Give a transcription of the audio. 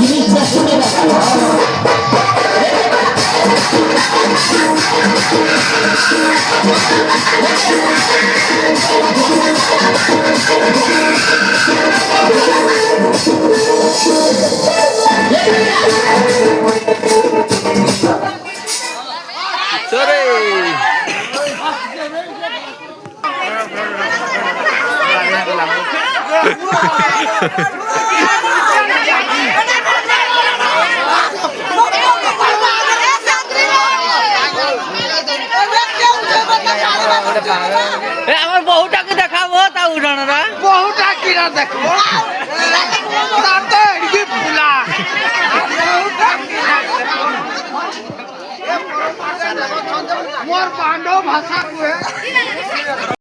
জিনিসটা শুনে রাখো। আমার বহুটাকে দেখাবো তা উঠানোরা বহুটা কিনা দেখো মোর পাণ্ডব ভাষা কুহে